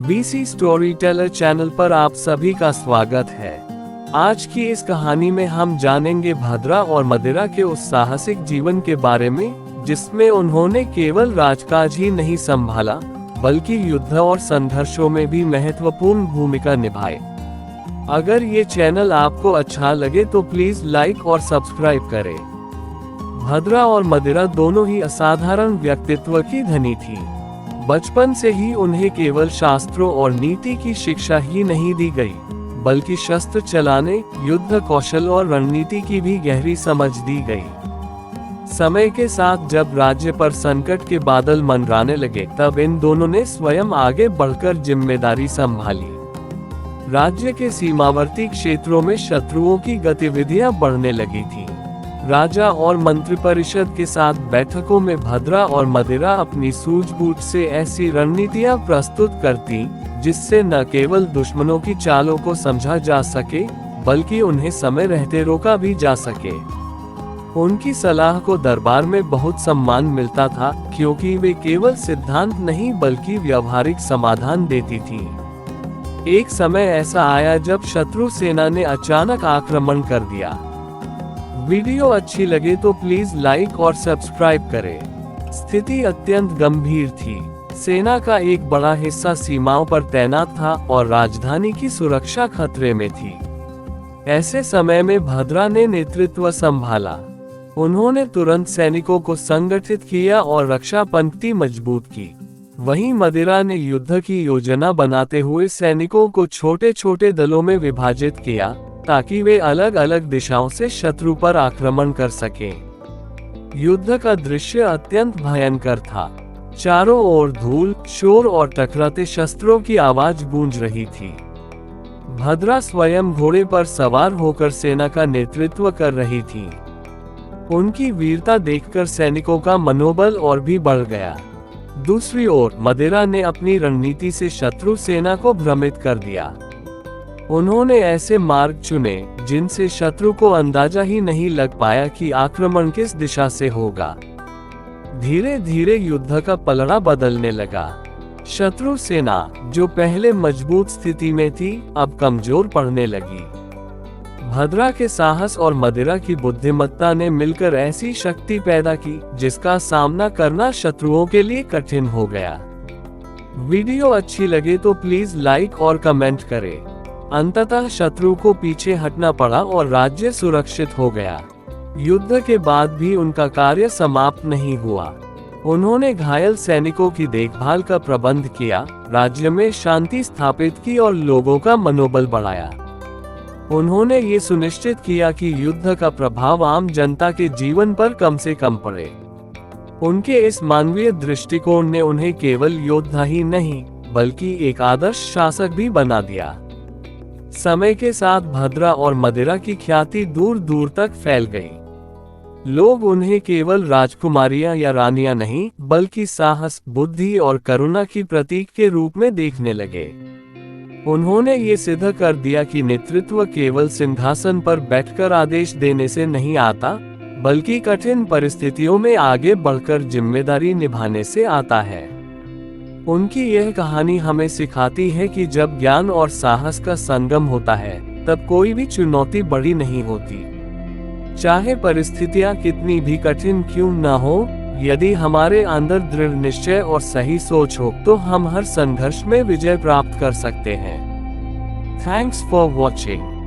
BC story teller channel पर आप सभी का स्वागत है। आज की इस कहानी में हम जानेंगे भद्रा और मदिरा के उस साहसिक जीवन के बारे में जिसमें उन्होंने केवल राजकाज ही नहीं संभाला बल्कि युद्ध और संघर्षों में भी महत्वपूर्ण भूमिका निभाई। अगर ये चैनल आपको अच्छा लगे तो प्लीज लाइक और सब्सक्राइब करें। भद्रा और मदिरा दोनों ही असाधारण व्यक्तित्व की धनी थी। बचपन से ही उन्हें केवल शास्त्रों और नीति की शिक्षा ही नहीं दी गई बल्कि शस्त्र चलाने, युद्ध कौशल और रणनीति की भी गहरी समझ दी गई। समय के साथ जब राज्य पर संकट के बादल मंडराने लगे तब इन दोनों ने स्वयं आगे बढ़कर जिम्मेदारी संभाली। राज्य के सीमावर्ती क्षेत्रों में शत्रुओं की गतिविधियां बढ़ने लगी थी। राजा और मंत्रिपरिषद के साथ बैठकों में भद्रा और मदिरा अपनी सूझबूझ से ऐसी रणनीतियां प्रस्तुत करती जिससे न केवल दुश्मनों की चालों को समझा जा सके बल्कि उन्हें समय रहते रोका भी जा सके। उनकी सलाह को दरबार में बहुत सम्मान मिलता था क्योंकि वे केवल सिद्धांत नहीं बल्कि व्यावहारिक समाधान देती थी। एक समय ऐसा आया जब शत्रु सेना ने अचानक आक्रमण कर दिया। वीडियो अच्छी लगे तो प्लीज लाइक और सब्सक्राइब करें। स्थिति अत्यंत गंभीर थी। सेना का एक बड़ा हिस्सा सीमाओं पर तैनात था और राजधानी की सुरक्षा खतरे में थी। ऐसे समय में भद्रा ने नेतृत्व संभाला। उन्होंने तुरंत सैनिकों को संगठित किया और रक्षा पंक्ति मजबूत की। वहीं मदिरा ने युद्ध की योजना बनाते हुए सैनिकों को छोटे छोटे दलों में विभाजित किया ताकि वे अलग अलग दिशाओं से शत्रु पर आक्रमण कर सकें। युद्ध का दृश्य अत्यंत भयंकर था। चारों ओर धूल, शोर और टकराते शस्त्रों की आवाज गूंज रही थी। भद्रा स्वयं घोड़े पर सवार होकर सेना का नेतृत्व कर रही थी। उनकी वीरता देखकर सैनिकों का मनोबल और भी बढ़ गया। दूसरी ओर मदिरा ने अपनी रणनीति से शत्रु सेना को भ्रमित कर दिया। उन्होंने ऐसे मार्ग चुने जिनसे शत्रु को अंदाजा ही नहीं लग पाया कि आक्रमण किस दिशा से होगा। धीरे धीरे युद्ध का पलड़ा बदलने लगा। शत्रु सेना जो पहले मजबूत स्थिति में थी अब कमजोर पड़ने लगी। भद्रा के साहस और मदिरा की बुद्धिमत्ता ने मिलकर ऐसी शक्ति पैदा की जिसका सामना करना शत्रुओं के लिए कठिन हो गया। वीडियो अच्छी लगे तो प्लीज लाइक और कमेंट करें। अंततः शत्रु को पीछे हटना पड़ा और राज्य सुरक्षित हो गया। युद्ध के बाद भी उनका कार्य समाप्त नहीं हुआ। उन्होंने घायल सैनिकों की देखभाल का प्रबंध किया, राज्य में शांति स्थापित की और लोगों का मनोबल बढ़ाया। उन्होंने ये सुनिश्चित किया कि युद्ध का प्रभाव आम जनता के जीवन पर कम से कम पड़े। उनके इस मानवीय दृष्टिकोण ने उन्हें केवल योद्धा ही नहीं बल्कि एक आदर्श शासक भी बना दिया। समय के साथ भद्रा और मदिरा की ख्याति दूर दूर तक फैल गई। लोग उन्हें केवल राजकुमारियां या रानियां नहीं बल्कि साहस, बुद्धि और करुणा की प्रतीक के रूप में देखने लगे। उन्होंने ये सिद्ध कर दिया कि नेतृत्व केवल सिंहासन पर बैठकर आदेश देने से नहीं आता बल्कि कठिन परिस्थितियों में आगे बढ़कर जिम्मेदारी निभाने से आता है। उनकी यह कहानी हमें सिखाती है कि जब ज्ञान और साहस का संगम होता है तब कोई भी चुनौती बड़ी नहीं होती। चाहे परिस्थितियां कितनी भी कठिन क्यों न हो, यदि हमारे अंदर दृढ़ निश्चय और सही सोच हो तो हम हर संघर्ष में विजय प्राप्त कर सकते हैं। Thanks for watching.